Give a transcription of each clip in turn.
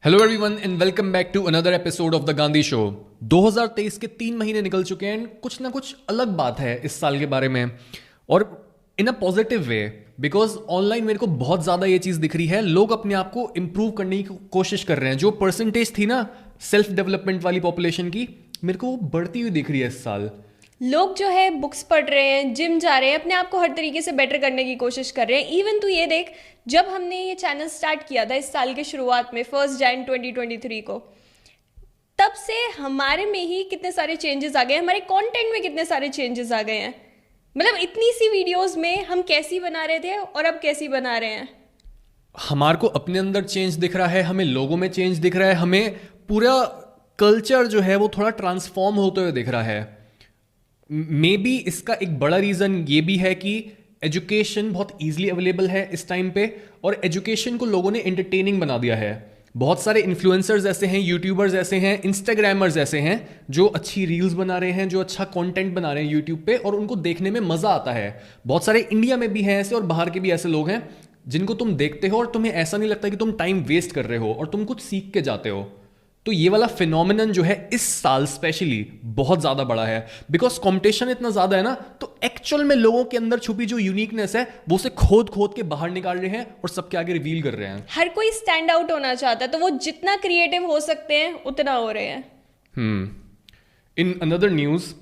Hello everyone and welcome back to another episode of the Gandhi show. 2023 के 3 महीने निकल चुके हैं एंड कुछ ना कुछ अलग बात है इस साल के बारे में, और in a positive way, because online मेरे को बहुत ज़्यादा ये चीज़ दिख रही है। लोग अपने आप को इम्प्रूव करने की कोशिश कर रहे हैं। जो परसेंटेज थी ना सेल्फ डेवलपमेंट वाली पॉपुलेशन की, मेरे को वो बढ़ती हुई दिख रही है इस साल। लोग जो है बुक्स पढ़ रहे हैं, जिम जा रहे हैं, अपने आप को हर तरीके से बेटर करने की कोशिश कर रहे हैं। इवन तू ये देख, जब हमने ये चैनल स्टार्ट किया था इस साल के शुरुआत में 1 जनवरी 2023 को, तब से हमारे में ही कितने सारे चेंजेस आ गए हैं, हमारे कंटेंट में कितने सारे चेंजेस आ गए हैं। मतलब इतनी सी वीडियोस में हम कैसी बना रहे थे और अब कैसी बना रहे हैं। हमारे को अपने अंदर चेंज दिख रहा है, हमें लोगों में चेंज दिख रहा है, हमें पूरा कल्चर जो है वो थोड़ा ट्रांसफॉर्म होते हुए दिख रहा है। मे बी इसका एक बड़ा रीज़न ये भी है कि एजुकेशन बहुत ईजिली अवेलेबल है इस टाइम पे, और एजुकेशन को लोगों ने एंटरटेनिंग बना दिया है। बहुत सारे इन्फ्लुएंसर्स ऐसे हैं, यूट्यूबर्स ऐसे हैं, इंस्टाग्रामर्स ऐसे हैं जो अच्छी रील्स बना रहे हैं, जो अच्छा कंटेंट बना रहे हैं यूट्यूब पे, और उनको देखने में मज़ा आता है। बहुत सारे इंडिया में भी हैं ऐसे और बाहर के भी ऐसे लोग हैं जिनको तुम देखते हो और तुम्हें ऐसा नहीं लगता कि तुम टाइम वेस्ट कर रहे हो और तुम कुछ सीख के जाते हो। तो ये वाला फिनोमिनन जो है इस साल स्पेशली बहुत ज़्यादा बड़ा है, बिकॉज कंपटीशन इतना ज़्यादा है ना। तो एक्चुअल में लोगों के अंदर छुपी जो यूनिकनेस है वो उसे खोद खोद के बाहर निकाल रहे हैं और सबके आगे रिवील कर रहे हैं। हर कोई स्टैंड आउट होना चाहता है, तो वो जितना क्रिएटिव हो सकते हैं उतना हो रहे हैं। इन अनदर न्यूज़,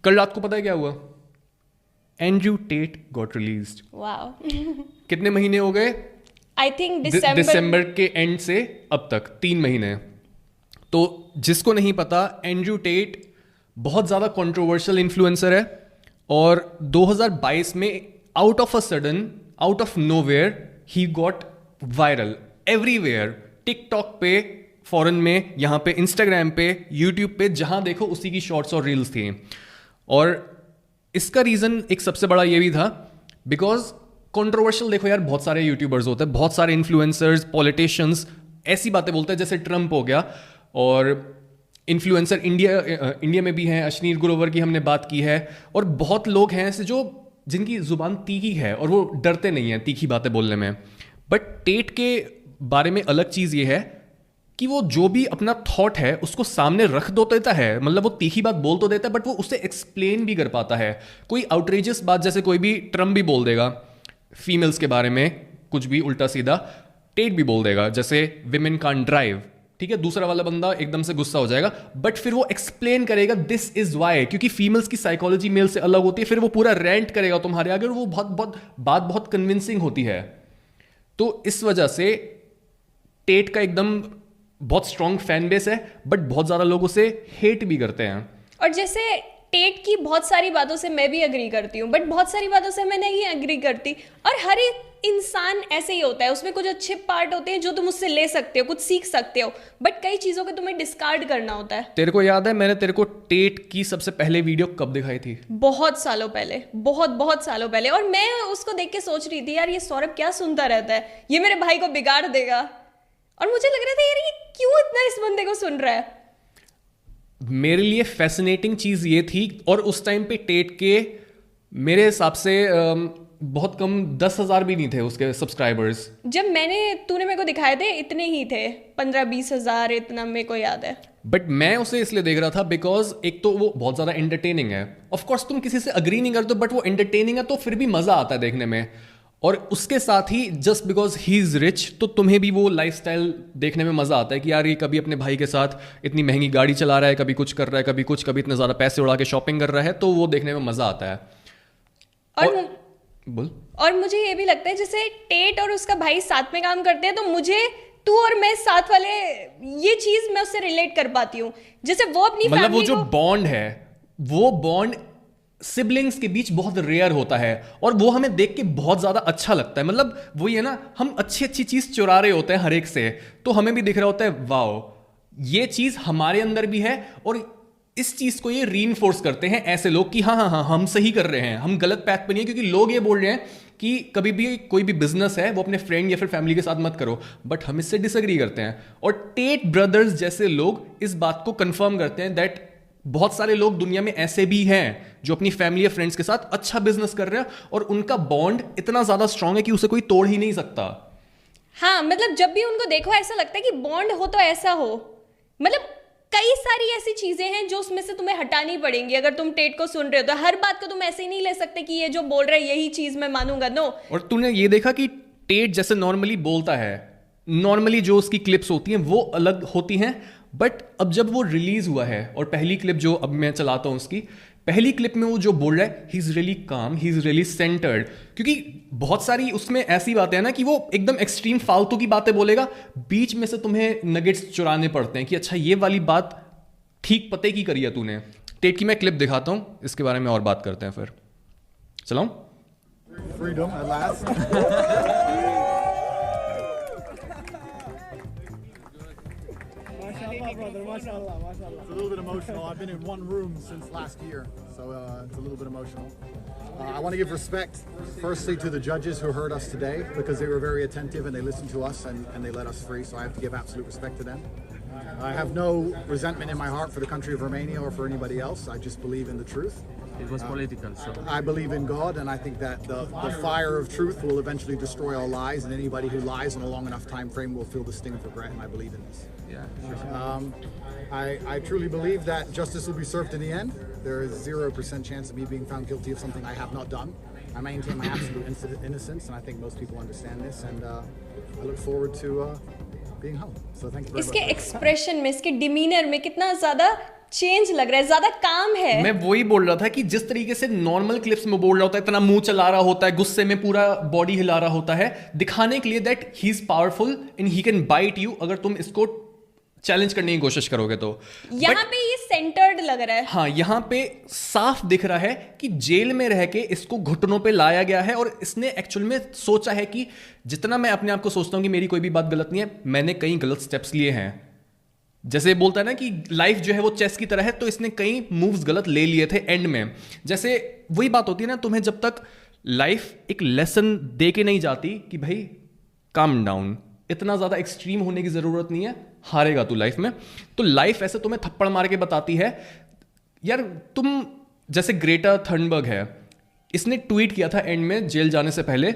कल रात को पता है क्या हुआ? Andrew Tate got released. वाह। कितने महीने हो गए? आई थिंक दिसंबर के एंड से अब तक 3 महीने। तो जिसको नहीं पता, एंड्रयू टेट बहुत ज़्यादा कंट्रोवर्शियल इन्फ्लुएंसर है, और 2022 में out of a sudden, out of nowhere, he got viral everywhere. TikTok पे फॉरेन में, यहाँ पे इंस्टाग्राम पे, यूट्यूब पे, जहाँ देखो उसी की शॉर्ट्स और रील्स थी। और इसका रीज़न एक सबसे बड़ा ये भी था, बिकॉज कंट्रोवर्शियल, देखो यार, बहुत सारे यूट्यूबर्स होते हैं, बहुत सारे इन्फ्लुएंसर्स, पॉलिटिशियंस ऐसी बातें बोलते हैं जैसे ट्रम्प हो गया, और इन्फ्लुएंसर इंडिया में भी हैं, अश्नीर ग्रोवर की हमने बात की है, और बहुत लोग हैं ऐसे जो जिनकी जुबान तीखी है और वो डरते नहीं हैं तीखी बातें बोलने में। बट टेट के बारे में अलग चीज़ ये है कि वो जो भी अपना थॉट है उसको सामने रख दो देता है। मतलब वो तीखी बात बोल तो देता है, बट वो उसे एक्सप्लेन भी कर पाता है। कोई आउटरेजियस बात, जैसे कोई भी ट्रम्प भी बोल देगा फीमेल्स के बारे में कुछ भी उल्टा सीधा, टेट भी बोल देगा, जैसे विमेन कांट ड्राइव, ठीक है। दूसरा वाला बंदा एकदम से गुस्सा हो जाएगा, बट फिर वो एक्सप्लेन करेगा दिस इज वाई, क्योंकि फीमेल्स की साइकोलॉजी मेल से अलग होती है। फिर वो पूरा रेंट करेगा तुम्हारे आगे, और वो बहुत कन्विंसिंग होती है। तो इस वजह से टेट का एकदम बहुत स्ट्रॉन्ग फैन बेस है, बट बहुत ज्यादा लोग उसे हेट भी करते हैं। और जैसे टेट की बहुत सारी बातों से मैं भी एग्री करती हूँ, बट बहुत सारी बातों से मैं नहीं एग्री करती। और हर एक इंसान ऐसे ही होता है, उसमें कुछ अच्छे पार्ट होते हैं जो तुम उससे ले सकते हो, कुछ सीख सकते हो, बट कई चीज़ों को तुम्हें डिस्कार्ड करना होता है। तेरे को याद है मैंने तेरे को टेट की सबसे पहले वीडियो कब दिखाई थी? बहुत सालों पहले, बहुत सालों पहले। और मैं उसको देख के सोच रही थी, यार ये सौरभ क्या सुनता रहता है, ये मेरे भाई को बिगाड़ देगा। और मुझे लग रहा था यार ये क्यों इतना इस बंदे को सुन रहा है। मेरे लिए फैसिनेटिंग चीज़ ये थी, और उस टाइम पे टेट के मेरे हिसाब से बहुत कम 10,000 भी नहीं थे उसके सब्सक्राइबर्स। जब तूने मेरे को दिखाए थे इतने ही थे, 15-20 हजार, इतना मेरे को याद है। बट मैं उसे इसलिए देख रहा था बिकॉज एक तो वो बहुत ज़्यादा एंटरटेनिंग है। ऑफ कोर्स तुम किसी से अग्री नहीं करते, बट वो एंटरटेनिंग है तो फिर भी मज़ा आता है देखने में। और उसके साथ ही just because he is rich, तो तुम्हें भी वो लाइफस्टाइल देखने में मज़ा आता है कि यार ये कभी अपने भाई के साथ इतनी महंगी गाड़ी चला रहा है, कभी कुछ कर रहा है, कभी कुछ, कभी इतने ज़्यादा पैसे उड़ा के शॉपिंग कर रहा है, तो वो देखने में मज़ा आता है। बोल। और मुझे ये भी लगता है जैसे टेट और उसका भाई साथ में काम करते हैं, तो मुझे तू और मैं साथ वाले, ये चीज मैं उससे रिलेट कर पाती हूँ। जैसे वो अपनी मतलब वो जो को... बॉन्ड है, वो बॉन्ड सिबलिंग्स के बीच बहुत रेयर होता है, और वो हमें देख के बहुत ज्यादा अच्छा लगता है। मतलब वो ये ना, हम अच्छी अच्छी चीज चुरा रहे होते हैं हर एक से, तो हमें भी दिख रहा होता है वाओ ये चीज हमारे अंदर भी है। और इस चीज को ये रीइंफोर्स करते हैं ऐसे लोग कि हाँ हाँ हाँ हम सही कर रहे हैं, हम गलत पैथ पे नहीं है। क्योंकि लोग ये बोल रहे हैं कि कभी भी कोई भी बिजनेस है वो अपने फ्रेंड या फिर फैमिली के साथ मत करो, बट हम इससे डिसएग्री करते हैं। और टेट ब्रदर्स जैसे लोग इस बात को कंफर्म करते हैं दैट बहुत सारे लोग दुनिया में ऐसे भी हैं जो अपनी फैमिली या फ्रेंड्स के साथ अच्छा बिजनेस कर रहे हैं, और उनका बॉन्ड इतना ज्यादा स्ट्रांग है कि उसे कोई तोड़ ही नहीं सकता। हाँ मतलब जब भी उनको देखो ऐसा लगता है कि बॉन्ड हो तो ऐसा हो, मतलब कई सारी ऐसी चीजें हैं जो उसमें से तुम्हें हटानी पड़ेंगी अगर तुम टेट को सुन रहे हो। तो हर बात को तुम ऐसे ही नहीं ले सकते कि ये जो बोल रहा है यही चीज मैं मानूंगा, नो। और तूने ये देखा कि टेट जैसे नॉर्मली बोलता है, नॉर्मली जो उसकी क्लिप्स होती हैं वो अलग होती हैं, बट अब जब वो रिलीज हुआ है और पहली क्लिप जो अब मैं चलाता हूं उसकी, पहली क्लिप में वो जो बोल रहा है, ही इज रियली काम, ही इज रियली सेंटर्ड, क्योंकि बहुत सारी उसमें ऐसी बातें हैं ना कि वो एकदम एक्सट्रीम फालतू की बातें बोलेगा, बीच में से तुम्हें नगेट्स चुराने पड़ते हैं कि अच्छा ये वाली बात ठीक पते की करी है तूने। टेट की मैं क्लिप दिखाता हूं, इसके बारे में और बात करते हैं फिर। चलाऊं? Freedom at last. Mashallah, brother. Mashallah, mashallah. It's a little bit emotional. I've been in one room since last year, so it's a little bit emotional. I want to give respect, firstly, to the judges who heard us today because they were very attentive and they listened to us and they let us free. So I have to give absolute respect to them. I have no resentment in my heart for the country of Romania or for anybody else. I just believe in the truth. It was political, so I believe in God, and I think that the fire of truth will eventually destroy all lies, and anybody who lies in a long enough time frame will feel the sting of regret, and I believe in this. yeah, sure. I truly believe that justice will be served in the end. There is 0% chance of me being found guilty of something I have not done. I maintain my absolute innocence, and I think most people understand this, and I look forward to being home. So thank you very इसके much. Expression में, इसके demeanour में कितना ज्यादा change लग रहा है, ज्यादा काम है। मैं वही बोल रहा था कि जिस तरीके से नॉर्मल क्लिप्स में बोल रहा होता है, इतना मुंह चला रहा होता है, गुस्से में पूरा बॉडी हिला रहा होता है, दिखाने के लिए that he is powerful and he can bite you अगर तुम इसको चैलेंज करने की कोशिश करोगे तो। यहाँ पे ये सेंटर्ड लग रहा है। हाँ, यहाँ पे साफ दिख रहा है कि जेल में रह के इसको घुटनों पे लाया गया है और इसने एक्चुअल में सोचा है कि जितना मैं अपने आप को सोचता हूं कि मेरी कोई भी बात गलत नहीं है, मैंने कई गलत स्टेप्स लिए हैं। जैसे बोलता है ना कि लाइफ जो है वो चेस की तरह है, तो इसने कई मूव्स गलत ले लिए थे एंड में। जैसे वही बात होती है ना, तुम्हें जब तक लाइफ एक लेसन दे के नहीं जाती कि भाई काम डाउन, इतना ज्यादा एक्सट्रीम होने की जरूरत नहीं है, हारेगा तू लाइफ में, तो लाइफ ऐसे तुम्हें थप्पड़ मार के बताती है। यार तुम जैसे ग्रेटा थर्नबर्ग है, इसने ट्वीट किया था एंड में जेल जाने से पहले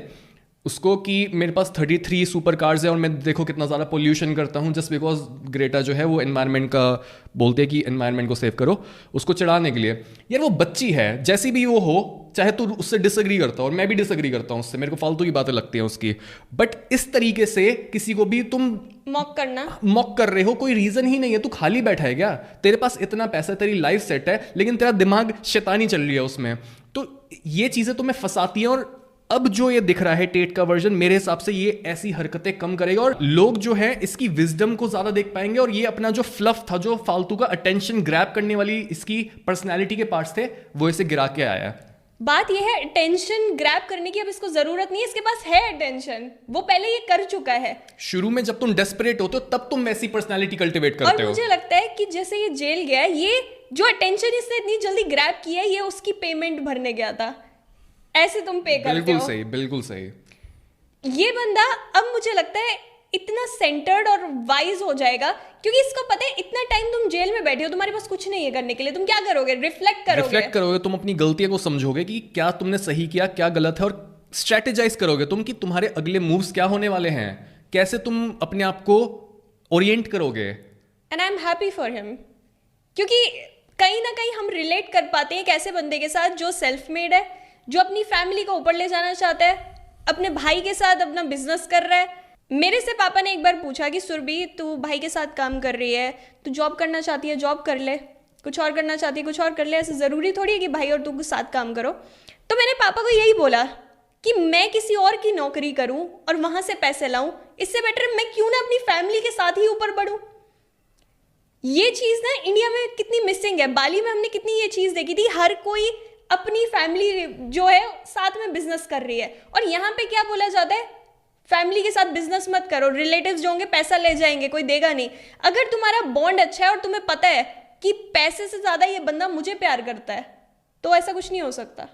उसको कि मेरे पास 33 सुपर कार्स है और मैं देखो कितना ज़्यादा पोल्यूशन करता हूँ, जस्ट बिकॉज ग्रेटा जो है वो एनवायरनमेंट का बोलते हैं कि एनवायरनमेंट को सेव करो, उसको चढ़ाने के लिए। यार वो बच्ची है, जैसी भी वो हो, चाहे तू उससे डिसएग्री करता हो और मैं भी डिसएग्री करता हूँ उससे, मेरे को फालतू की बातें लगती हैं उसकी, बट इस तरीके से किसी को भी तुम मॉक कर रहे हो, कोई रीजन ही नहीं है। तू खाली बैठा है क्या? तेरे पास इतना पैसा, तेरी लाइफ सेट है, लेकिन तेरा दिमाग शैतानी चल रही है उसमें। तो ये चीज़ें तुम्हें फंसाती हैं और अब जो ये दिख रहा है टेट का वर्जन, मेरे हिसाब से ये ऐसी हरकतें कम करेगा और लोग जो है इसकी विजडम को ज्यादा देख पाएंगे और ये अपना जो फ्लफ था, जो फालतू का अटेंशन ग्रैब करने वाली इसकी पर्सनैलिटी के पार्ट्स थे, वो इसे गिरा के आया। बात ये है अटेंशन ग्रैब करने की अब इसको जरूरत नहीं है, इसके पास है अटेंशन, वो पहले ये कर चुका है। शुरू में जब तुम डेस्परेट होते हो तब तुम वैसी पर्सनैलिटी कल्टिवेट करते हो। और मुझे लगता है कि जैसे ये जेल गया, ये जो अटेंशन इसने इतनी जल्दी ग्रैब किया है, ये उसकी पेमेंट भरने गया था, ऐसे तुम पे करते हो। बिल्कुल सही, बिल्कुल सही। ये बंदा अब मुझे लगता है इतना सेंटर्ड और वाइज हो जाएगा क्योंकि इसको पता है इतना टाइम तुम जेल में बैठे हो, तुम्हारे पास कुछ नहीं है करने के लिए, तुम क्या करोगे? रिफ्लेक्ट करोगे, तुम अपनी गलतियों को समझोगे कि क्या तुमने सही किया, क्या गलत है, और स्ट्रेटेजाइज करोगे तुम कि तुम्हारे अगले मूव्स क्या होने वाले हैं, कैसे तुम अपने आप को ओरिएंट करोगे। And I am happy for him क्योंकि कहीं ना कहीं हम रिलेट कर पाते हैं एक ऐसे बंदे के साथ जो सेल्फ मेड है, जो अपनी फैमिली को ऊपर ले जाना चाहता है, अपने भाई के साथ अपना बिजनेस कर रहा है। मेरे से पापा ने एक बार पूछा कि सुरभि तू भाई के साथ काम कर रही है, तू जॉब करना चाहती है जॉब कर ले, कुछ और करना चाहती है कुछ और कर ले, ऐसे ज़रूरी थोड़ी है कि भाई और तू साथ काम करो। तो मैंने पापा को यही बोला कि मैं किसी और की नौकरी करूं और वहां से पैसे लाऊं, इससे बेटर मैं क्यों ना अपनी फैमिली के साथ ही ऊपर बढ़ूं। ये चीज़ ना इंडिया में कितनी मिसिंग है। बाली में हमने कितनी ये चीज़ देखी थी, हर कोई अपनी फैमिली जो है साथ में बिजनेस कर रही है, और यहाँ पे क्या बोला जाता है, फैमिली के साथ बिजनेस मत करो, रिलेटिव्स जो होंगे पैसा ले जाएंगे, कोई देगा नहीं। अगर तुम्हारा बॉन्ड अच्छा है और तुम्हें पता है कि पैसे से ज्यादा ये बंदा मुझे प्यार करता है, तो ऐसा कुछ नहीं हो सकता।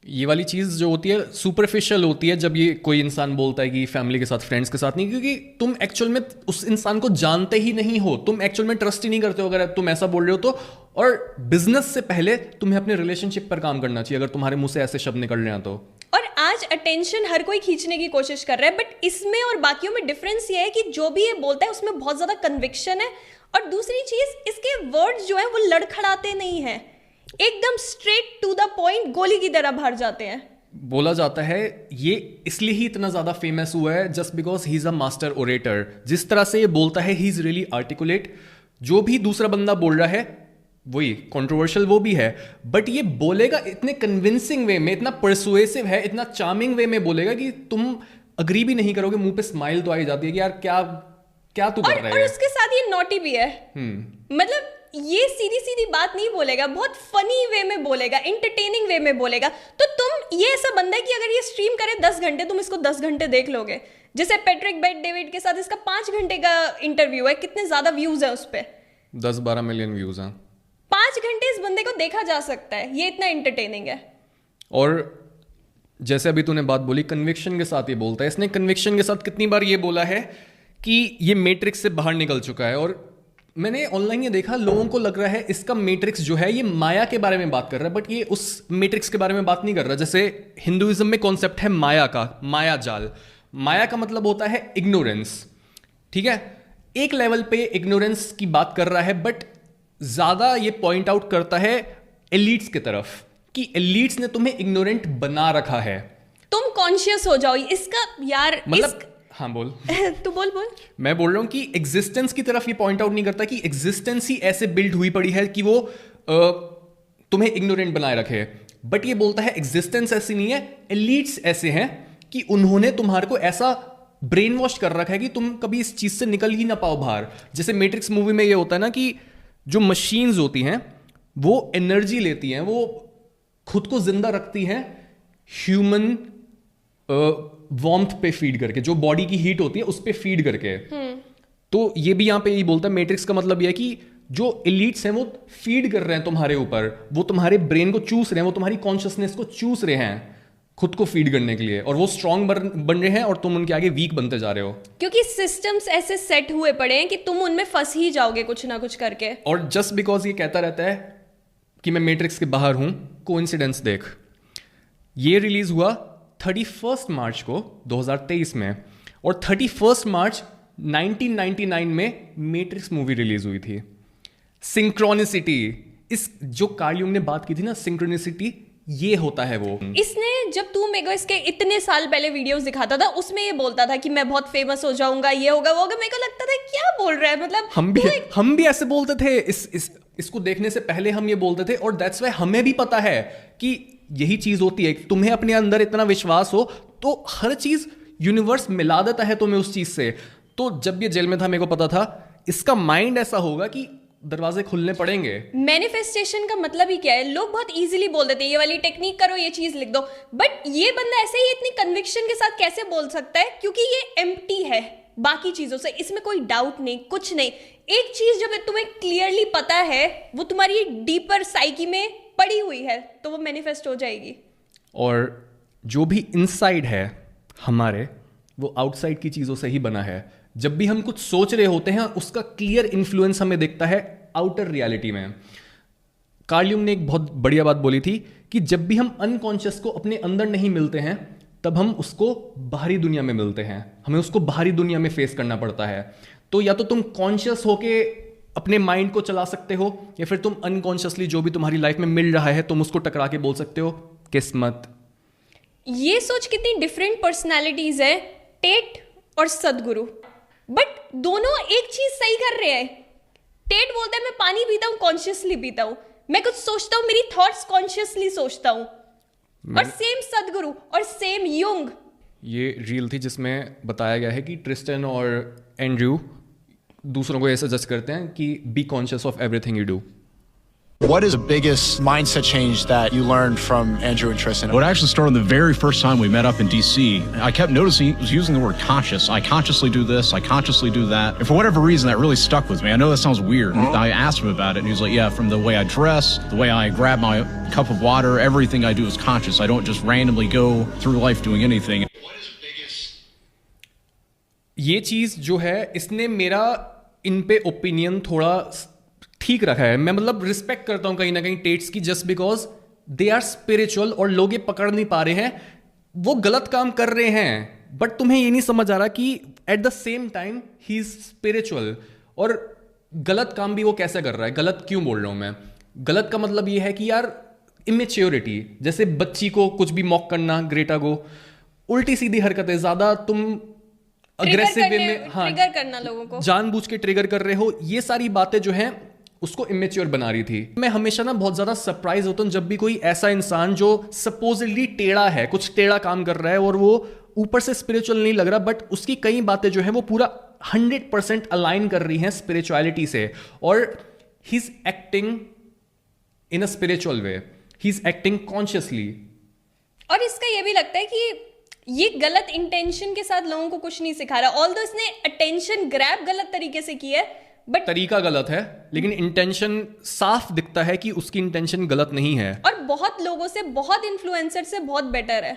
ये वाली चीज़ जो होती है सुपरफिशियल होती है जब ये कोई इंसान बोलता है कि फैमिली के साथ, फ्रेंड्स के साथ नहीं, क्योंकि तुम एक्चुअल में उस इंसान को जानते ही नहीं हो, तुम एक्चुअल में ट्रस्ट ही नहीं करते हो अगर तुम ऐसा बोल रहे हो तो। और बिजनेस से पहले तुम्हें अपने रिलेशनशिप पर काम करना चाहिए अगर तुम्हारे मुंह से ऐसे शब्द निकल रहे हैं तो। और आज अटेंशन हर कोई खींचने की कोशिश कर रहा है, बट इसमें और बाकियों में डिफरेंस ये है कि जो भी ये बोलता है उसमें बहुत ज्यादा कन्विक्शन है, और दूसरी चीज इसके वर्ड्स जो है वो लड़खड़ाते नहीं है, एकदम स्ट्रेट टू द पॉइंट गोली की तरह भर जाते हैं। बोला जाता है ये इसलिए ही इतना ज्यादा फेमस हुआ है just because he is a master orator. जिस तरह से ये बोलता है ही इज रियली आर्टिकुलेट। जो भी दूसरा बंदा बोल रहा है वही कंट्रोवर्शियल वो भी है, बट ये बोलेगा इतने कन्विंसिंग वे में, इतना परसुएसिव है, इतना चार्मिंग वे में बोलेगा कि तुम अग्री भी नहीं करोगे, मुंह पे स्माइल तो आ ही जाती है कि यार क्या क्या तू कर रहा है। और उसके साथ ये नॉटी भी है, मतलब ये सीधी सीधी बात नहीं बोलेगा, बहुत फनी वे में बोलेगा, एंटरटेनिंग वे में बोलेगा। तो तुम, ये ऐसा बंदा है कि अगर ये स्ट्रीम करे 10 घंटे, तुम इसको 10 घंटे देख लोगे। जैसे पैट्रिक बेट डेविड के साथ इसका 5 घंटे का इंटरव्यू है, कितने ज्यादा व्यूज है उस पर? 10-12 मिलियन व्यूज हैं। 5 घंटे इस बंदे को देखा जा सकता है, ये इतना एंटरटेनिंग है। और जैसे अभी तूने बात बोली कन्विक्शन के साथ ये बोलता है। इसने कन्विक्शन के साथ कितनी बार ये बोला है कि ये मैट्रिक्स से बाहर निकल चुका है। और मैंने ऑनलाइन ये देखा, लोगों को लग रहा है इसका मैट्रिक्स जो है ये माया के बारे में बात कर रहा है, बट ये उस मैट्रिक्स के बारे में बात नहीं कर रहा। जैसे हिंदुइज्म में कॉन्सेप्ट है माया का, माया जाल। माया का मतलब होता है इग्नोरेंस, ठीक है। एक लेवल पे इग्नोरेंस की बात कर रहा है, बट ज्यादा ये पॉइंट आउट करता है एलीट्स की तरफ कि एलीट्स ने तुम्हें इग्नोरेंट बना रखा है। तुम कॉन्शियस हो जाओ इसका, यार मतलब हाँ बोल तू बोल। मैं बोल रहा हूं कि एग्जिस्टेंस की तरफ ये पॉइंट आउट नहीं करता कि एग्जिस्टेंस ही ऐसे बिल्ड हुई पड़ी है कि वो तुम्हें इग्नोरेंट बनाए रखे, बट ये बोलता है एग्जिस्टेंस ऐसी नहीं है, एलीट्स ऐसे हैं कि उन्होंने तुम्हारे को ऐसा ब्रेन वॉश कर रखा है कि तुम कभी इस चीज से निकल ही ना पाओ बाहर। जैसे मैट्रिक्स मूवी में ये होता है ना कि जो मशीन्स होती हैं वो एनर्जी लेती हैं, वो खुद को जिंदा रखती हैं ह्यूमन वार्मथ पे फीड करके, जो बॉडी की हीट होती है उस पे फीड करके। तो ये भी यहां पे यही बोलता है, मैट्रिक्स का मतलब यह है कि जो एलीट्स हैं वो फीड कर रहे हैं तुम्हारे ऊपर, वो तुम्हारे ब्रेन को चूस रहे हैं, वो तुम्हारी कॉन्शियसनेस को चूस रहे हैं खुद को फीड करने के लिए, और वो स्ट्रांग बन रहे हैं और तुम उनके आगे वीक बनते जा रहे हो। क्योंकि सिस्टम्स ऐसे सेट हुए पड़े हैं कि तुम उनमें फंस ही जाओगे कुछ ना कुछ करके। और जस्ट बिकॉज ये कहता रहता है कि मैं मैट्रिक्स के बाहर हूं, कोइंसिडेंस देख, ये रिलीज हुआ 31 मार्च को 2023 में, और 31 मार्च 1999 में मैट्रिक्स मूवी रिलीज हुई थी। सिंक्रोनिसिटी, इस जो कार्ल युंग ने बात की थी ना, सिंक्रोनिसिटी, ये होता है वो। इसने, जब तू मेरे को इसके इतने साल पहले वीडियोस दिखाता था, उसमें ये बोलता था कि मैं बहुत फेमस हो जाऊंगा, ये होगा वो होगा। मेरे को लगता था क्या बोल रहा है, मतलब हम भी ऐसे बोलते थे। इसको देखने से पहले हम ये बोलते थे, और दैट्स वाई हमें भी पता है कि यही चीज होती है। तुम्हें अपने अंदर इतना विश्वास हो तो हर चीज यूनिवर्स मिला देता है तुम्हें उस चीज से। तो जब ये जेल में था मेरे को पता था इसका माइंड ऐसा होगा कि दरवाजे खुलने पड़ेंगे। मैनिफेस्टेशन का मतलब ही क्या है? लोग बहुत इजीली बोल देते हैं ये वाली टेक्निक करो, ये चीज लिख दो, बट ये बंदा ऐसे ही इतनी कन्विक्शन के साथ कैसे बोल सकता है? क्योंकि ये एम्प्टी है बाकी चीजों से, इसमें कोई डाउट नहीं, कुछ नहीं। एक चीज जब तुम्हें क्लियरली पता है, वो तुम्हारी डीपर साइकी में पड़ी हुई है, तो वो मैनिफेस्ट हो जाएगी। और जो भी इनसाइड है हमारे, वो आउटसाइड की चीजों से ही बना है। जब भी हम कुछ सोच रहे होते हैं उसका क्लियर इन्फ्लुएंस हमें दिखता है आउटर रियलिटी में। कार्ल युंग ने एक बहुत बढ़िया बात बोली थी कि जब भी हम अनकॉन्शियस को अपने अंदर नहीं मिलते हैं, तब हम उसको बाहरी दुनिया में मिलते हैं, हमें उसको बाहरी दुनिया में फेस करना पड़ता है। तो या तो तुम कॉन्शियस होके अपने माइंड को चला सकते हो, या फिर तुम अनकॉन्शियसली जो भी तुम्हारी लाइफ में मिल रहा है तुम उसको टकरा के बोल सकते हो किस्मत। ये सोच कितनी डिफरेंट पर्सनालिटीज है, टेट और सदगुरु, बट दोनों एक चीज सही कर रहे हैं। टेट बोलता है मैं पानी पीता हूं, कॉन्शियसली पीता हूं, मैं कुछ सोचता हूं, मेरी थॉट्स कॉन्शियसली सोचता हूं। और सेम सदगुरु और सेम युंग। ये रील थी जिसमें बताया गया है कि ट्रिस्टन और एंड्रयू दूसरों को ऐसा सजेस्ट करते हैं कि be conscious of everything you do. What is the biggest mindset change that you learned from Andrew and Tristan? Well, it actually started the very first time we met up in DC. I kept noticing he was using the word conscious. I consciously do this, I consciously do that. And for whatever reason, that really stuck with me. I know that sounds weird. I asked him about it, and he was like, yeah, from the way I dress, the way I grab my cup of water, everything I do is conscious. I don't just randomly go through life doing anything. What is the biggest... ये चीज़ जो है, इसने मेरा इन पे opinion थोड़ा ठीक रखा है। मैं मतलब रिस्पेक्ट करता हूं कहीं ना कहीं टेट्स की, just because they are spiritual और लोग ये पकड़ नहीं पा रहे हैं, वो गलत काम कर रहे हैं, बट तुम्हें ये नहीं समझ आ रहा कि at the same time he is spiritual. और गलत काम भी वो कैसे कर रहा है? गलत क्यों बोल रहा हूं मैं? गलत का मतलब ये है कि यार इमेच्योरिटी, जैसे बच्ची को कुछ भी मॉक करना, ग्रेटा को, उल्टी सीधी हरकतें, ज्यादा तुम अग्रेसिव वे में, हाँ, ट्रिगर करना लोगों को, जानबूझ के ट्रिगर कर रहे हो, ये सारी बातें जो हैं उसको इमेच्योर बना रही थी। मैं हमेशा ना बहुत ज्यादा सरप्राइज होता हूं जब भी कोई ऐसा इंसान जो सपोजिटली टेढ़ा है, कुछ टेढ़ा काम कर रहा है और वो ऊपर से स्पिरिचुअल नहीं लग रहा, बट उसकी कई बातें जो है वो पूरा 100% अलाइन कर रही हैं स्पिरिचुअलिटी से, और he is acting in a spiritual way, he is acting consciously. और इसका ये भी लगता है कि ये गलत इंटेंशन के साथ लोगों को कुछ नहीं सिखा रहा, ऑल्दो इसने अटेंशन ग्रैब गलत तरीके से की है, बट तरीका गलत है, लेकिन इंटेंशन साफ दिखता है कि उसकी इंटेंशन गलत नहीं है। और बहुत लोगों से, बहुत इन्फ्लुएंसर से बहुत बेटर है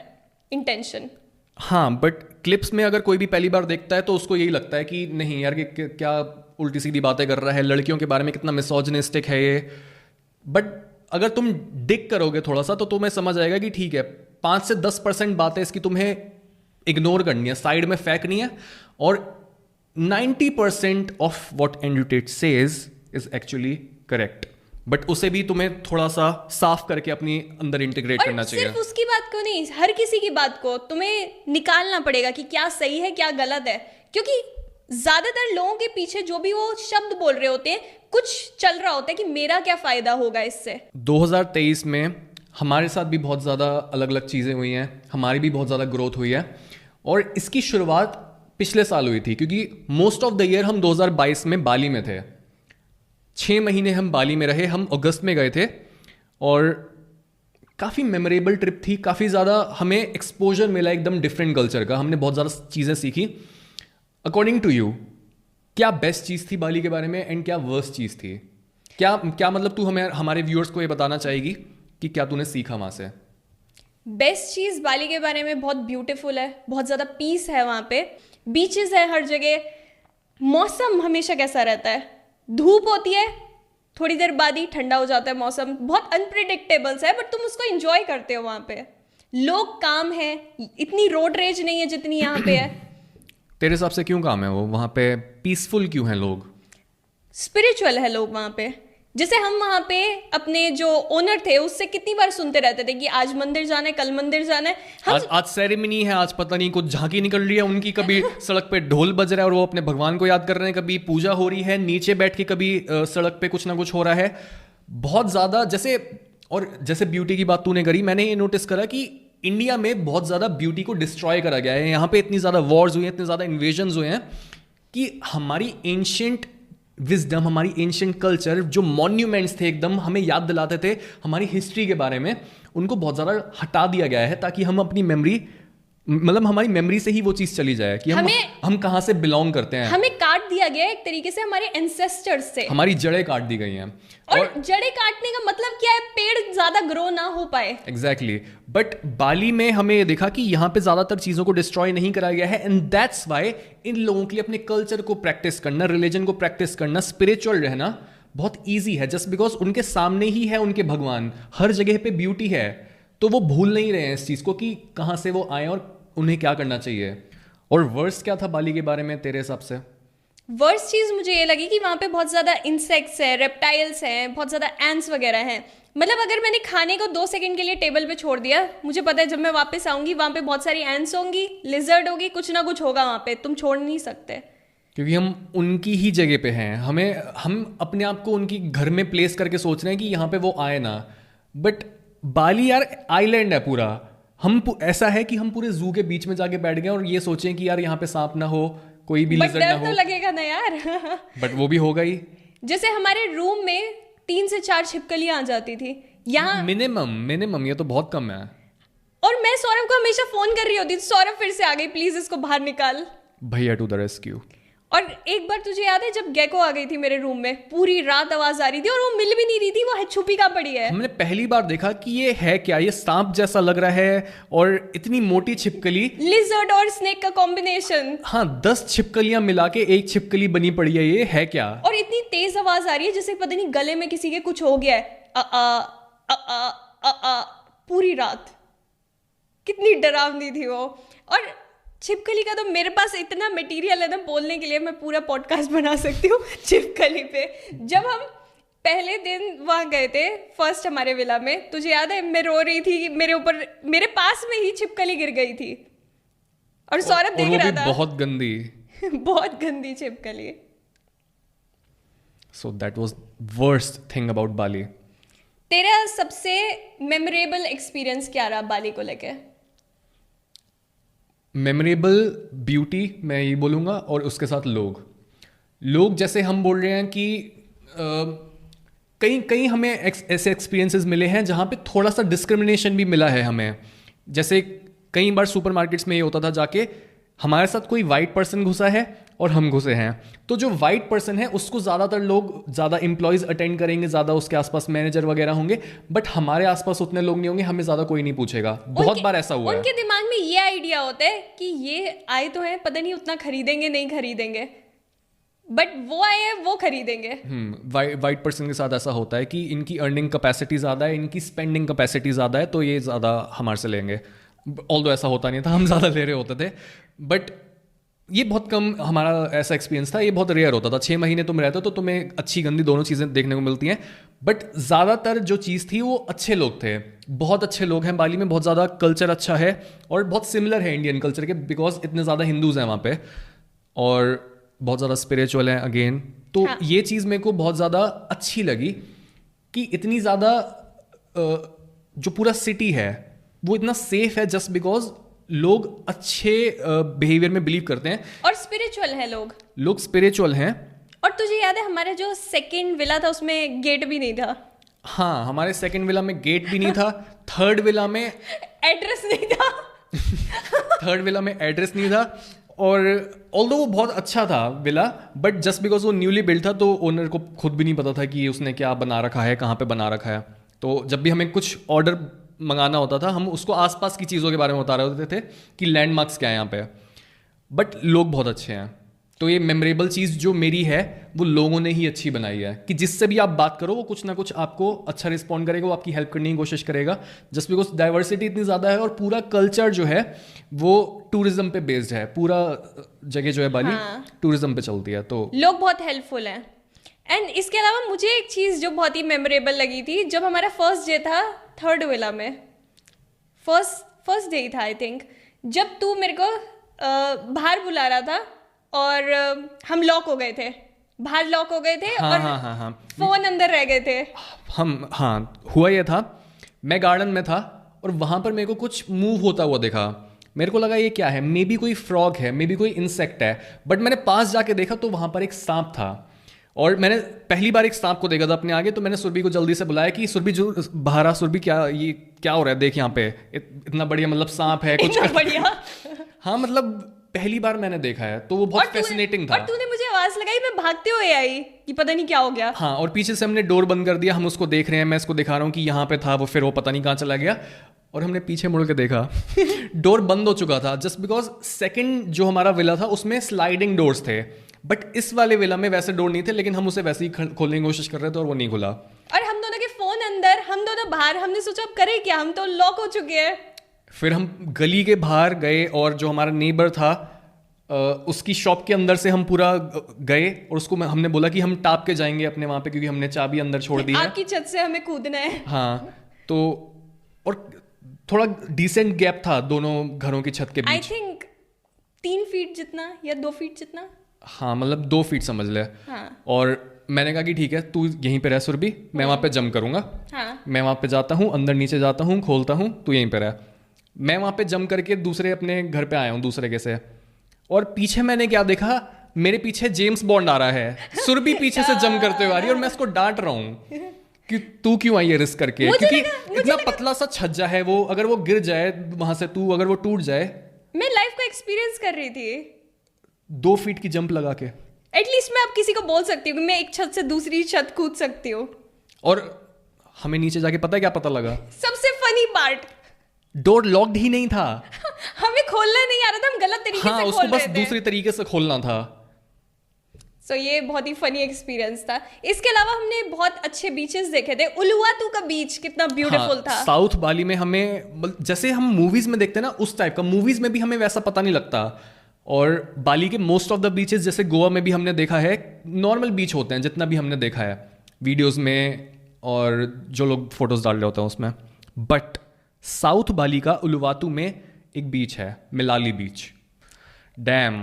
इंटेंशन। हाँ, बट क्लिप्स में अगर कोई भी पहली बार देखता है तो उसको यही लगता है कि नहीं यार, कि क्या उल्टी सीधी बातें कर रहा है, लड़कियों के बारे में कितना मिसोजिनिस्टिक है ये। बट अगर तुम डिग करोगे थोड़ा सा तो तुम्हें समझ आएगा कि ठीक है, 5 से 10% बातें इसकी तुम्हें इग्नोर करनी है, साइड में फेंकनी है, और 90% of what Andrew Tate says is actually correct, but उसे भी तुम्हें थोड़ा सा साफ करके अपनी अंदर इंटीग्रेट करना चाहिए। सिर्फ उसकी बात को नहीं, हर किसी की बात को तुम्हें निकालना पड़ेगा कि क्या सही है क्या गलत है, क्योंकि ज्यादातर लोगों के पीछे जो भी वो शब्द बोल रहे होते हैं, कुछ चल रहा होता है कि मेरा क्या फायदा होगा इससे। 2023 में हमारे साथ भी बहुत ज़्यादा अलग अलग चीज़ें हुई हैं, हमारी भी बहुत ज़्यादा ग्रोथ हुई है, और इसकी शुरुआत पिछले साल हुई थी, क्योंकि मोस्ट ऑफ द ईयर हम 2022 में बाली में थे। 6 महीने हम बाली में रहे, हम अगस्त में गए थे, और काफ़ी मेमोरेबल ट्रिप थी, काफ़ी ज़्यादा हमें एक्सपोजर मिला एकदम डिफरेंट कल्चर का, हमने बहुत ज़्यादा चीज़ें सीखी। अकॉर्डिंग टू यू, क्या बेस्ट चीज़ थी बाली के बारे में एंड क्या वर्स्ट चीज़ थी? क्या मतलब तू हमें, हमारे व्यूअर्स को ये बताना चाहेगी कि क्या तूने सीखा वहाँ से? बेस्ट चीज बाली के बारे में, बहुत ब्यूटीफुल है, बहुत ज्यादा पीस है वहाँ पे, बीचेस है हर जगह, मौसम हमेशा कैसा रहता है, धूप होती है, थोड़ी देर बाद ही ठंडा हो जाता है मौसम, बहुत अनप्रिडिक्टेबल्स है, बट तुम उसको एंजॉय करते हो वहाँ पे। लोग काम है, इतनी रोड रेज नहीं है जितनी यहाँ पे है। तेरे हिसाब से क्यों काम है वो वहाँ पे? पीसफुल क्यों हैं लोग? स्पिरिचुअल है लोग वहाँ पे। जैसे हम वहाँ पे अपने जो ओनर थे उससे कितनी बार सुनते रहते थे कि आज मंदिर जाना है, कल मंदिर जाना है, आज सेरेमनी है, आज पता नहीं कुछ झांकी निकल रही है उनकी, कभी सड़क पे ढोल बज रहा है और वो अपने भगवान को याद कर रहे हैं, कभी पूजा हो रही है नीचे बैठ के, कभी सड़क पे कुछ ना कुछ हो रहा है, बहुत ज़्यादा। जैसे ब्यूटी की बात तूने करी, मैंने ये नोटिस करा कि इंडिया में बहुत ज़्यादा ब्यूटी को डिस्ट्रॉय करा गया है। यहाँ पे इतनी ज़्यादा वॉर्स हुए हैं, इतने ज़्यादा इन्वेजन्स हुए हैं कि हमारी एंशियंट विजडम, हमारी एंशियंट कल्चर, जो मॉन्यूमेंट्स थे एकदम हमें याद दिलाते थे हमारी हिस्ट्री के बारे में, उनको बहुत ज़्यादा हटा दिया गया है ताकि हम अपनी मेमोरी, मतलब हमारी मेमोरी से ही वो चीज़ चली जाए कि हम कहाँ से बिलोंग करते हैं। हमें काट दिया गया है एक तरीके से हमारे एंसेस्टर्स से, हमारी जड़ें काट दी गई हैं। और जड़ें काटने का मतलब क्या है? पेड़ ज़्यादा ग्रो ना हो पाए। एग्जैक्टली। बट बाली में हमें ये देखा कि यहाँ पे ज़्यादातर चीज़ों को डिस्ट्रॉय नहीं करा गया है, एंड दैट्स वाई इन लोगों के लिए अपने कल्चर को प्रैक्टिस करना, रिलीजन को प्रैक्टिस करना, स्पिरिचुअल रहना बहुत ईजी है, जस्ट बिकॉज उनके सामने ही है उनके भगवान, हर जगह पे ब्यूटी है, तो वो भूल नहीं रहे हैं इस चीज़ को कि कहाँ से वो आए और उन्हें क्या करना चाहिए। और वर्स क्या था बाली के बारे में तेरे हिसाब से? वर्स्ट चीज़ मुझे ये लगी कि वहाँ पे बहुत ज़्यादा इंसेक्ट्स हैं, रेप्टाइल्स हैं, बहुत ज़्यादा एंट्स वगैरह हैं। मतलब अगर मैंने खाने को 2 सेकंड के लिए टेबल पे छोड़ दिया, मुझे पता है जब मैं वापस आऊँगी वहाँ पे बहुत सारी एंट्स होंगी, लिजर्ड होगी, कुछ ना कुछ होगा वहाँ पे, तुम छोड़ नहीं सकते। क्योंकि हम उनकी ही जगह पे हैं, हम अपने आप को उनकी घर में प्लेस करके सोच रहे हैं कि यहाँ पे वो आए ना। बट बाली यार आइलैंड है पूरा, ऐसा है कि हम पूरे जू के बीच में जाके बैठ गए और ये सोचें कि यार यहाँ पे सांप ना हो, कोई भी लिजर्ड ना हो। तो लगेगा ना यार। बट वो भी होगा ही। जैसे हमारे रूम में 3 से 4 छिपकलियां आ जाती थी यहाँ, मिनिमम, ये तो बहुत कम है। और मैं सौरभ को हमेशा फोन कर रही होती, सौरभ फिर से आ गई, प्लीज इसको बाहर निकाल, भैया टू द रेस्क्यू। और एक बार तुझे याद है जब गेको आ गई थी मेरे रूम में, पूरी रात आवाज आ रही थी और वो मिल भी नहीं रही थी, वो छुपी कहाँ पड़ी है। हमने पहली बार देखा कि ये है क्या, ये सांप जैसा लग रहा है और इतनी मोटी छिपकली, लिजर्ड और स्नेक का कॉम्बिनेशन। हाँ, 10 छिपकलियां मिला के एक छिपकली बनी पड़ी है, ये है क्या? और इतनी तेज आवाज आ रही है जैसे पता नहीं गले में किसी के कुछ हो गया है। पूरी रात कितनी डरावनी थी वो। और छिपकली का तो मेरे पास इतना मटेरियल है ना बोलने के लिए, मैं पूरा पॉडकास्ट बना सकती हूँ छिपकली पे। जब हम पहले दिन वहाँ गए थे फर्स्ट हमारे विला में, तुझे याद है मैं रो रही थी, मेरे ऊपर मेरे पास में ही छिपकली गिर गई थी और सौरभ देख रहा था। बहुत गंदी बहुत गंदी छिपकली। So that was worst thing about Bali. तेरा सबसे मेमोरेबल एक्सपीरियंस क्या रहा बाली को लेके? मेमोरेबल ब्यूटी मैं ये बोलूँगा, और उसके साथ लोग जैसे हम बोल रहे हैं कि कहीं हमें ऐसे एक्सपीरियंसेस मिले हैं जहाँ पे थोड़ा सा डिस्क्रिमिनेशन भी मिला है हमें। जैसे कई बार सुपरमार्केट्स में ये होता था जाके हमारे साथ कोई वाइट पर्सन घुसा है और हम घुसे हैं, तो जो वाइट पर्सन है उसको ज़्यादातर लोग ज़्यादा एम्प्लॉयज़ अटेंड करेंगे, ज़्यादा उसके आसपास मैनेजर वगैरह होंगे, बट हमारे आसपास उतने लोग नहीं होंगे, हमें ज़्यादा कोई नहीं पूछेगा। बहुत बार ऐसा हुआ है। उनके दिमाग में ये आइडिया होता है कि ये आए तो हैं, पता नहीं उतना खरीदेंगे नहीं खरीदेंगे, बट वो आए हैं वो खरीदेंगे। वाइट पर्सन के साथ ऐसा होता है कि इनकी अर्निंग कैपेसिटी ज़्यादा है, इनकी स्पेंडिंग कैपेसिटी ज़्यादा है, तो ये ज़्यादा हमारे से लेंगे। ऑल्दो ऐसा होता नहीं था, हम ज़्यादा ले रहे होते थे, बट ये बहुत कम हमारा ऐसा एक्सपीरियंस था। ये बहुत रेयर होता था। 6 महीने तुम रहते हो तो तुम्हें अच्छी गंदी दोनों चीज़ें देखने को मिलती हैं, बट ज़्यादातर जो चीज़ थी वो अच्छे लोग थे, बहुत अच्छे लोग हैं बाली में। बहुत ज़्यादा कल्चर अच्छा है और बहुत सिमिलर है इंडियन कल्चर के, बिकॉज इतने ज़्यादा हिंदूज़ हैं वहाँ पे और बहुत ज़्यादा स्पिरिचुअल हैं अगेन। तो हाँ। ये चीज़ मेरे को बहुत ज़्यादा अच्छी लगी कि इतनी ज़्यादा जो पूरा सिटी है वो इतना सेफ है, जस्ट बिकॉज लोग अच्छे बिहेवियर में बिलीव करते हैं और स्पिरिचुअल है लोग स्पिरिचुअल हैं। और तुझे याद है हमारा जो सेकंड विला था उसमें गेट भी नहीं था? हाँ, हमारे सेकंड विला में गेट भी नहीं था, थर्ड विला में एड्रेस नहीं था। थर्ड विला में एड्रेस नहीं था, और ऑल्दो वो बहुत अच्छा था विला, बट जस्ट बिकॉज वो न्यूली बिल्ड था तो ओनर को खुद भी नहीं पता था कि उसने क्या बना रखा है, कहाँ पे बना रखा है। तो जब भी हमें कुछ ऑर्डर मंगाना होता था हम उसको आसपास की चीज़ों के बारे में बता रहे होते थे कि लैंडमार्क्स क्या है यहाँ पे, बट लोग बहुत अच्छे हैं। तो ये मेमोरेबल चीज़ जो मेरी है वो लोगों ने ही अच्छी बनाई है कि जिससे भी आप बात करो वो कुछ ना कुछ आपको अच्छा रिस्पॉन्ड करेगा, वो आपकी हेल्प करने की कोशिश करेगा, जस्ट बिकॉज डाइवर्सिटी इतनी ज़्यादा है और पूरा कल्चर जो है वो टूरिज्म पे बेस्ड है। पूरा जगह जो है बाली टूरिज्म पे चलती है, तो लोग बहुत हेल्पफुल हैं। एंड इसके अलावा मुझे एक चीज़ जो बहुत ही मेमोरेबल लगी थी, जब हमारा फर्स्ट डे था थर्ड विला में, फर्स्ट डे ही था आई थिंक, जब तू मेरे को बाहर बुला रहा था और हम लॉक हो गए थे, बाहर लॉक हो गए थे। हाँ, और हाँ। फोन अंदर रह गए थे। हुआ ये था, मैं गार्डन में था और वहाँ पर मेरे को कुछ मूव होता हुआ देखा। मेरे को लगा ये क्या है, मे बी कोई फ्रॉग है, मे बी कोई इंसेक्ट है, बट मैंने पास जाके देखा तो वहाँ पर एक सांप था। और मैंने पहली बार एक सांप को देखा था अपने आगे, तो मैंने सुरभि को जल्दी से बुलाया कि सुरभि जो बाहर आ, सुरभि क्या हो रहा है, देख यहाँ पे इतना बढ़िया मतलब सांप है कुछ बढ़िया। हाँ, मतलब पहली बार मैंने देखा है तो वो बहुत फैसिनेटिंग था। और तूने मुझे आवाज लगाई, मैं भागते हुए आई कि पता नहीं क्या हो गया। हाँ, और पीछे से हमने डोर बंद कर दिया, हम उसको देख रहे हैं, मैं इसको दिखा रहा हूँ कि यहाँ पे था वो, फिर वो पता नहीं कहाँ चला गया, और हमने पीछे मुड़ के देखा डोर बंद हो चुका था, जस्ट बिकॉज सेकंड जो हमारा विला था उसमें स्लाइडिंग डोर्स थे, बट इस वाले विला में वैसे डोर नहीं थे, लेकिन हम उसे वैसे ही खोलने की कोशिश कर रहे थे और वो नहीं खुला। और हम दोनों के फोन अंदर, हम दोनों बाहर, हमने सोचा अब करें क्या, हम तो लॉक हो चुके हैं। फिर हम गली के बाहर गए और जो हमारा नेबर था उसकी शॉप के अंदर से हम पूरा गए और उसको हमने बोला कि हम टाप के जाएंगे अपने वहाँ पे, क्योंकि हमने चाबी अंदर छोड़ दी है, आपकी छत से हमें कूदना है। हाँ, तो और थोड़ा डिसेंट गैप था दोनों घरों की छत के आई बीच, थिंक 3 फीट जितना या 2 फीट जितना। हाँ, मतलब 2 फीट समझ ले। हाँ। और मैंने कहा कि ठीक है तू यहीं पे रह सुरभि, मैं वहाँ पे जंप करूँगा। हाँ। मैं वहाँ पे जाता हूँ, अंदर नीचे जाता हूँ, खोलता हूँ, तू यहीं पे रह। मैं वहाँ पे जंप करके दूसरे अपने घर पे आया हूँ दूसरे के से, और पीछे मैंने क्या देखा, मेरे पीछे जेम्स बॉन्ड आ रहा है, सुरभि पीछे से जंप करते हुए आ रही है और मैं इसको डांट रहा हूँ कि तू क्यों आई है रिस्क करके, क्योंकि इतना पतला सा छज्जा है वो, अगर वो गिर जाए वहां से, तू अगर वो टूट जाए। मैं लाइफ को एक्सपीरियंस कर रही थी 2 फीट की जंप लगा के। एटलीस्ट मैं अब किसी को बोल सकती हूँ कि मैं एक छत से दूसरी छत कूद सकती हूँ। और हमें नीचे जाके पता है क्या पता लगा, सबसे फनी पार्ट, डोर लॉक्ड ही नहीं था। हमें खोलना नहीं आ रहा था, हम गलत तरीके हाँ, से उसको खोल बस रहे थे। दूसरी तरीके से खोलना था। सो ये बहुत ही फनी एक्सपीरियंस था। इसके अलावा हमने बहुत अच्छे बीचेस देखे थे। उलुवातू का बीच कितना ब्यूटीफुल था। साउथ बाली में हमें जैसे हम मूवीज में देखते हैं ना उस टाइप का, मूवीज में भी हमें वैसा पता नहीं लगता। और बाली के मोस्ट ऑफ द बीचेस जैसे गोवा में भी हमने देखा है नॉर्मल बीच होते हैं, जितना भी हमने देखा है वीडियोस में और जो लोग फोटोज डाल रहे होते हैं उसमें। बट साउथ बाली का उलुवातू में एक बीच है, मिलाली बीच। डैम।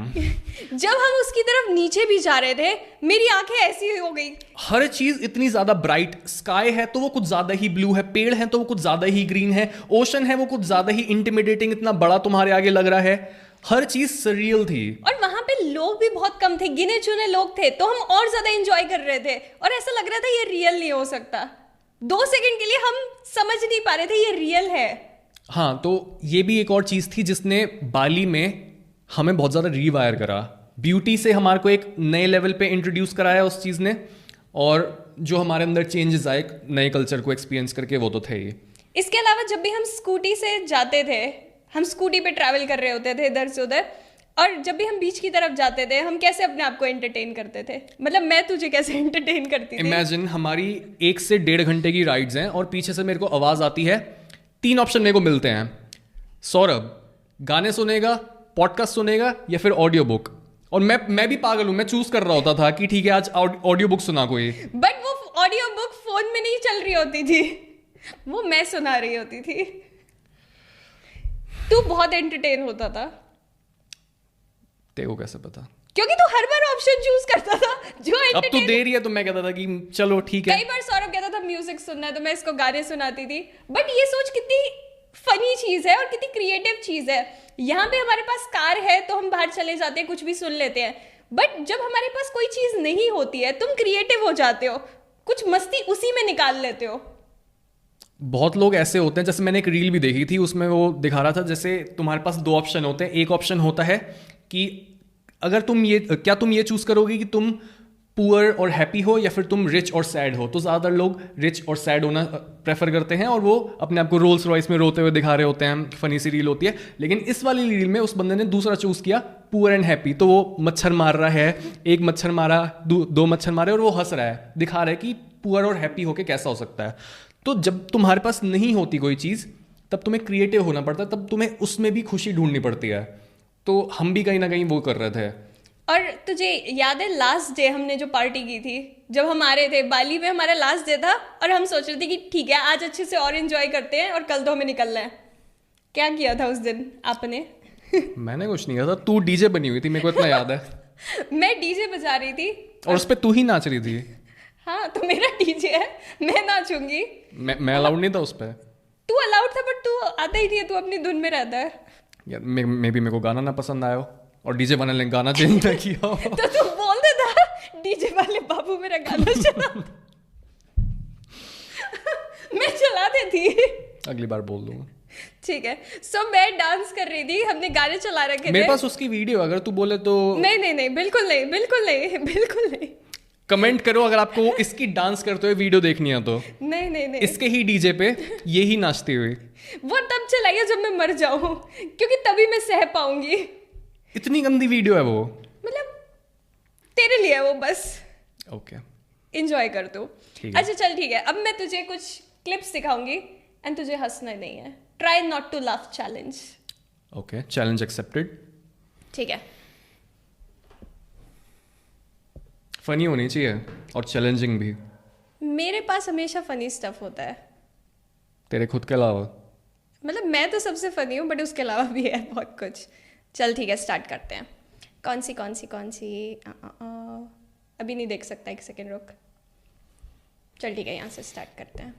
जब हम उसकी तरफ नीचे भी जा रहे थे मेरी आंखें ऐसी हो गई। हर चीज इतनी ज्यादा ब्राइट, स्काई है तो वो कुछ ज्यादा ही ब्लू है, पेड़ है तो वो कुछ ज्यादा ही ग्रीन है, ओशन है वो कुछ ज्यादा ही इंटिमिडेटिंग, इतना बड़ा तुम्हारे आगे लग रहा है। हर चीज सरियल थी। और वहां पे लोग भी बहुत कम थे, गिने चुने लोग थे, तो हम और ज्यादा एंजॉय कर रहे थे और ऐसा लग रहा था ये रियल नहीं हो सकता। 2 सेकंड के लिए हम समझ नहीं पा रहे थे ये रियल है। हाँ, तो ये भी एक और चीज थी जिसने बाली में हमें बहुत ज्यादा रीवायर करा। ब्यूटी से हमारे को एक नए लेवल पे इंट्रोड्यूस कराया उस चीज ने, और जो हमारे अंदर चेंजेस आए नए कल्चर को एक्सपीरियंस करके वो तो थे ही। इसके अलावा जब भी हम स्कूटी से जाते थे, हम स्कूटी पे ट्रैवल कर रहे होते थे इधर से उधर, और जब भी हम बीच की तरफ जाते थे हम कैसे अपने आप को एंटरटेन करते थे। मतलब मैं तुझे कैसे एंटरटेन करती थी। इमेजिन हमारी 1 से 1.5 घंटे की राइड्स हैं और पीछे से मेरे को आवाज आती है, 3 ऑप्शन मेरे को मिलते हैं, सौरभ गाने सुनेगा, पॉडकास्ट सुनेगा या फिर ऑडियो बुक। और मैं भी पागल हूं, मैं चूज कर रहा होता था कि ठीक है आज ऑडियो बुक सुना कोई। बट वो ऑडियो बुक फोन में नहीं चल रही होती थी, वो मैं सुना रही होती थी। तू बहुत एंटरटेन होता था। तेरे को कैसे पता? क्योंकि तू हर बार ऑप्शन चूज करता था जो अब तो entertain- दे रही है तो मैं कहता था कि चलो ठीक है। कई बार सौरभ कहता था म्यूजिक सुनना है तो मैं इसको गाने सुनाती थी। बट ये सोच कितनी फनी चीज है और कितनी क्रिएटिव चीज है। यहाँ पे हमारे पास कार है तो हम बाहर चले जाते हैं, कुछ भी सुन लेते हैं। बट जब हमारे पास कोई चीज नहीं होती है तुम क्रिएटिव हो जाते हो, कुछ मस्ती उसी में निकाल लेते हो। बहुत लोग ऐसे होते हैं, जैसे मैंने एक रील भी देखी थी उसमें वो दिखा रहा था, जैसे तुम्हारे पास 2 ऑप्शन होते हैं। एक ऑप्शन होता है कि अगर तुम ये चूज करोगे कि तुम पुअर और हैप्पी हो या फिर तुम रिच और सैड हो, तो ज़्यादातर लोग रिच और सैड होना प्रेफर करते हैं और वो अपने आप को रोल्स रॉयस में रोते हुए दिखा रहे होते हैं। फनी सी रील होती है। लेकिन इस वाली रील में उस बंदे ने दूसरा चूज किया, पुअर एंड हैप्पी। तो वो मच्छर मार रहा है, एक मच्छर मारा, 2 मच्छर मारे और वो हंस रहा है, दिखा रहा है कि पुअर और हैप्पी होके कैसा हो सकता है। तो जब तुम्हारे पास नहीं होती कोई चीज़ तब तुम्हें क्रिएटिव होना पड़ता है, तब तुम्हें उसमें भी खुशी ढूंढनी पड़ती है। तो हम भी कहीं ना कहीं वो कर रहे थे। और तुझे याद है लास्ट डे हमने जो पार्टी की थी, जब हम आ रहे थे बाली में, हमारा लास्ट डे था और हम सोच रहे थे कि ठीक है आज अच्छे से और एंजॉय करते हैं और कल तो हमें निकलना है। क्या किया था उस दिन आपने? मैंने कुछ नहीं किया था, तू डीजे बनी हुई थी, मेरे को इतना याद है। मैं डीजे बजा रही थी और उस पर तू ही नाच रही थी। हाँ तो मेरा डीजे है, मैं नाचूंगी। मैं अलाउड नहीं था उस पर। तू अलाउड था बट तू आता ही नहीं है, तू अपनी धुन में रहता है। यार मे बी मेरे को गाना ना पसंद आया हो और डीजे वाले ने गाना चेंज ना किया हो। तो तू बोल देता डीजे वाले बाबू मेरा गाना चला। मैं चला देती। अगली बार बोल दूंगा। ठीक है। सो मैं डांस कर रही थी, हमने गाने चला रखे थे। मेरे पास उसकी वीडियो, अगर तू बोले तो। नहीं बिल्कुल नहीं, बिल्कुल नहीं, बिल्कुल नहीं। कमेंट करो अगर आपको इसकी डांस करते हुए वीडियो देखनी है तो। नहीं इसके ही डीजे पे ये ही नाचती हुई। वो तब चलाइए जब मैं मर जाऊं, क्योंकि तभी मैं सह पाऊंगी। इतनी गंदी वीडियो है वो। मतलब तेरे लिए है वो, बस ओके एंजॉय कर तू। ठीक है। अच्छा चल ठीक है, अब मैं तुझे कुछ क्लिप्स दिखाऊंगी एंड तुझे हंसना नहीं है। Try not to laugh challenge. Okay, challenge accepted. ठीक है। फनी होनी चाहिए और चैलेंजिंग भी। मेरे पास हमेशा फनी स्टफ होता है। तेरे खुद के अलावा। मतलब मैं तो सबसे फनी हूँ बट उसके अलावा भी है बहुत कुछ। चल ठीक है, स्टार्ट करते हैं। कौन सी अभी नहीं देख सकता, 1 सेकेंड रुक। चल ठीक है, यहाँ से स्टार्ट करते हैं।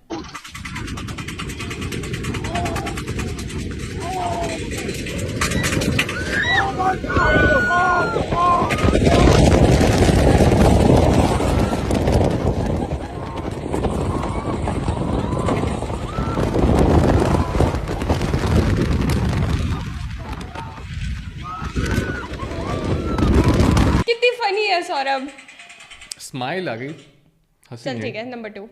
कितनी फनी है सौरभ। स्माइल आ गई, हंसी चल नहीं ठीक आई। है, नंबर 2।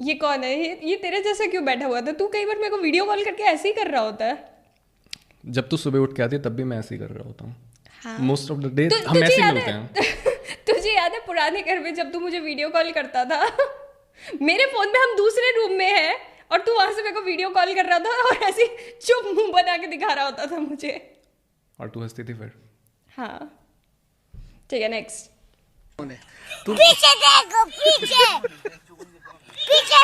ये कौन है? ये तेरे जैसा क्यों बैठा हुआ था? तू कई बार मेरे को वीडियो कॉल करके ऐसे ही कर रहा होता है। जब तू सुबह उठ के आती है तब भी मैं ऐसे ही कर रहा होता हूँ। हाँ। मोस्ट ऑफ द डे तु- हम तुझे ऐसे ही याद मिलते है? हैं। तुझे याद है पुराने घर में जब तू मुझे वीडियो कॉल करता था? मेरे फोन में हम दूसरे रूम में हैं और तू वहां से मेरे को वीडियो कॉल कर रहा था और ऐसे चुप मुंह बना के दिखा रहा होता था मुझे। और तू हंसती थी फिर। हाँ ठीक है, नेक्स्ट। पीछे देखो, पीछे पीछे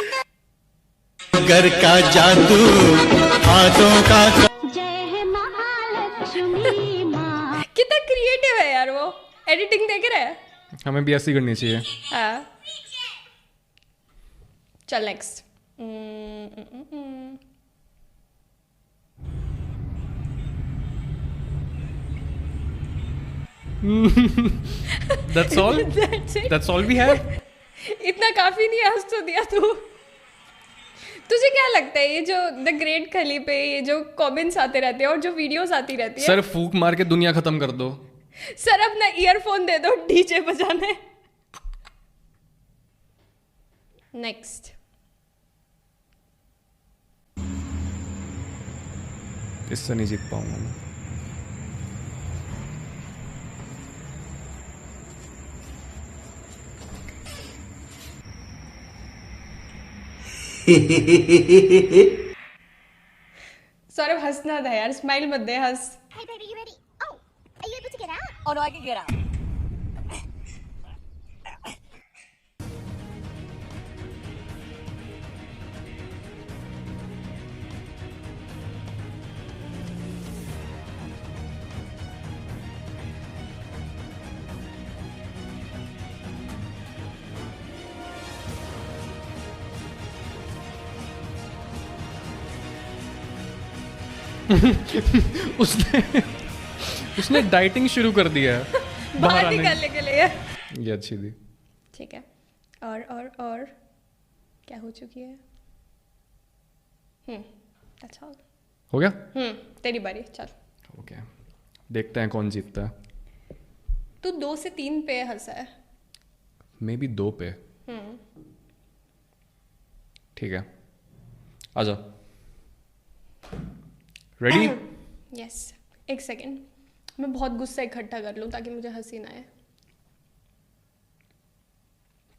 घर का जादू हाथों का जय महालक्ष्मी माँ। कितना क्रिएटिव है यार वो। एडिटिंग देख रहा है। हमें भी ऐसी करनी चाहिए। हाँ चल next. That's all? That's it. That's all we have? इतना काफी नहीं हंस तो दिया तू। तुझे क्या लगता है ये जो द ग्रेट खली पे ये जो कमेंट्स आते रहते हैं और जो वीडियोस आती रहती है, सर फूक मार के दुनिया खत्म कर दो। सर अपना ईयरफोन दे दो, डीजे बजाना है। नेक्स्ट। इससे नहीं जीत पाऊंगा मैं। सौरभ हंसना था यार, स्माइल मत दे, हंस। Hey baby, you ready? Oh, are you able to get out? Oh no, I can get out. उसने डाइटिंग शुरू कर दिया है बाहर बाहर आने निकालने के लिए। ये अच्छी थी। ठीक है, और क्या हो चुकी है? that's all। हो गया? तेरी बारी, चल। ओके देखते हैं कौन जीतता है। तू 2 से 3 पे हंसा है। मे बी 2 पे। ठीक है आजा। रेडी? यस, एक सेकेंड, मैं बहुत गुस्सा इकट्ठा कर लूं ताकि मुझे हंसी ना आए।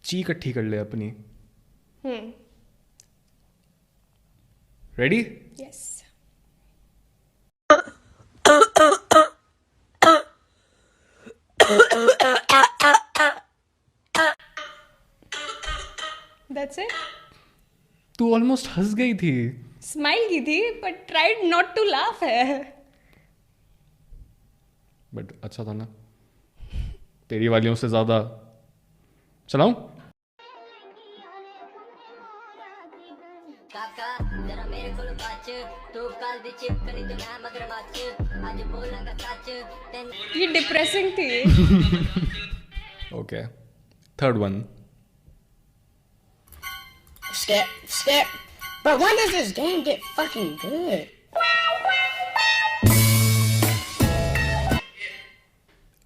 ची इकट्ठी कर ले अपनी। रेडी? यस। That's it. तू ऑलमोस्ट हंस गई थी। स्माइल की थी but tried not to laugh है। बट अच्छा था ना, तेरी वालियों से ज्यादा। चलाऊं? काका जरा मेरे को बाच तू काल दी चिप करी ते मैं मगरमच्छ आज बोलांगा सच। ये डिप्रेसिंग थी। Okay third one. Skip. But when does this game get fucking good?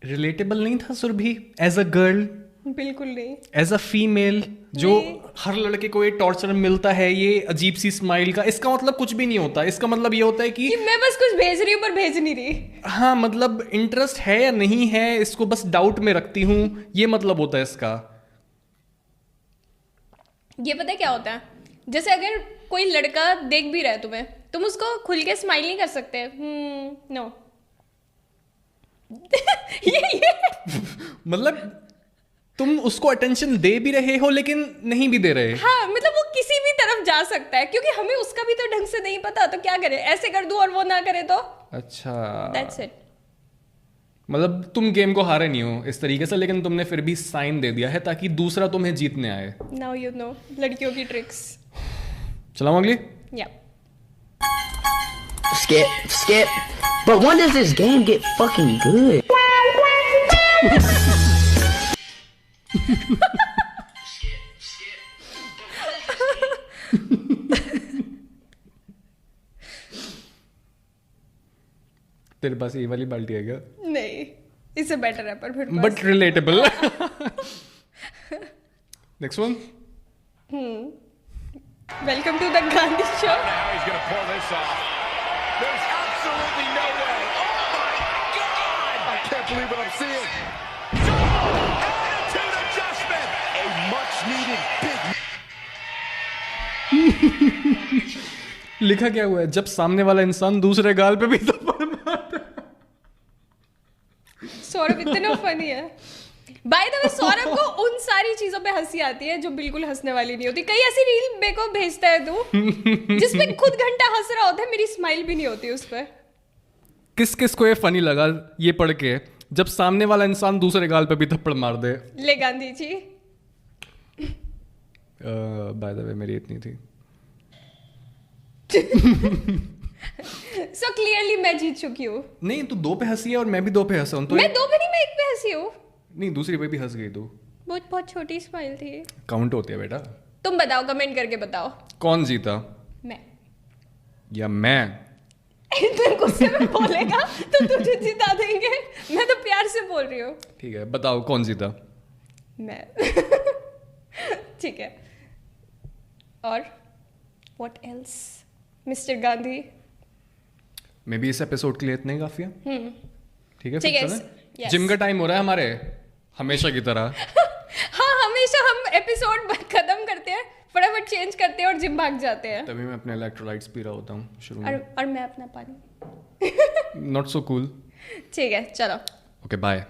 Relatable नहीं था सुरभि एज अ गर्ल, बिल्कुल नहीं। एज अ फीमेल जो हर लड़के को ये टॉर्चर मिलता है, ये अजीब सी स्माइल का, इसका मतलब कुछ भी नहीं होता। इसका मतलब ये होता है कि मैं बस कुछ भेज रही हूँ पर भेज नहीं रही। हाँ मतलब इंटरेस्ट है या नहीं है, इसको बस डाउट में रखती हूँ, ये मतलब होता है इसका। ये पता है क्या होता है? जैसे अगर कोई लड़का देख भी रहा है तुम्हें, तुम उसको खुल के स्माइल नहीं कर सकते। नो ये मतलब तुम उसको अटेंशन दे भी रहे हो लेकिन नहीं भी दे रहे। हाँ मतलब वो किसी भी तरफ जा सकता है क्योंकि हमें उसका भी तो ढंग से नहीं पता, तो क्या करे, ऐसे कर दूं और वो ना करे तो। अच्छा दैट्स इट। मतलब तुम गेम को हारे नहीं हो इस तरीके से, लेकिन तुमने फिर भी साइन दे दिया है ताकि दूसरा तुम्हें जीतने आए। नाउ यू नो लड़कियों की ट्रिक्स। चलाओ अगली। या Skip. But when does this game get fucking good? तेरे पास ये वाली बाल्टी है क्या? नहीं, इससे बेटर है पर फिर but relatable. Next one. Welcome to the Gandhi show. Now he's going to pull this off. There's absolutely no way. Oh my God! I can't believe what I'm seeing. Attitude adjustment. A much needed big. लिखा क्या हुआ है? जब सामने वाला इंसान दूसरे गाल पे भी थप्पड़ मारता है. सौरभ इतना फनी है. बाय द वे सौरभ को उन सारी चीजों पे हंसी आती है जो बिल्कुल हंसने वाली नहीं होती. कई ऐसी रील मेरे को भेजता है तू जिसपे खुद घंटा हंस रहा होता है, मेरी स्माइल भी नहीं होती उस पर. किस किस को ये फनी लगा ये पढ़ के, जब सामने वाला इंसान दूसरे गाल पे भी थप्पड़ मार दे? ले Gandhi ji. By the way मेरी इतनी थी. सो क्लियरली मैं जीत चुकी हूँ. नहीं, तू दो पे हंसी है और मैं भी दो पे हंसा हूं. तो मैं दो पे नहीं, मैं एक पे हंसी हूँ. नहीं, दूसरी पे भी हंस गई तू. बहुत बहुत छोटी स्माइल थी. काउंट होती है बेटा. तुम बताओ, कमेंट करके बताओ कौन जीता, मैं या मैं? इतने गुस्से में बोलेगा तो तुझे जिता देंगे. मैं तो प्यार से बोल रही हूँ. ठीक है, बताओ कौन जीता. मैं. ठीक है. और व्हाट एल्स मिस्टर गांधी? मे भी इस एपिसोड के लिए इतना ही काफी है. ठीक है, ठीक है, फिर yes. चलें? जिम का टाइम हो रहा है हमारे, हमेशा की तरह. हाँ, हमेशा हम एपिसोड खत्म करते हैं, फटाफट चेंज करते हैं और जिम भाग जाते हैं. तभी मैं अपने इलेक्ट्रोलाइट्स पी रहा होता हूँ शुरू में. और मैं अपना पानी. Not so cool. ठीक है, चलो. Okay, bye.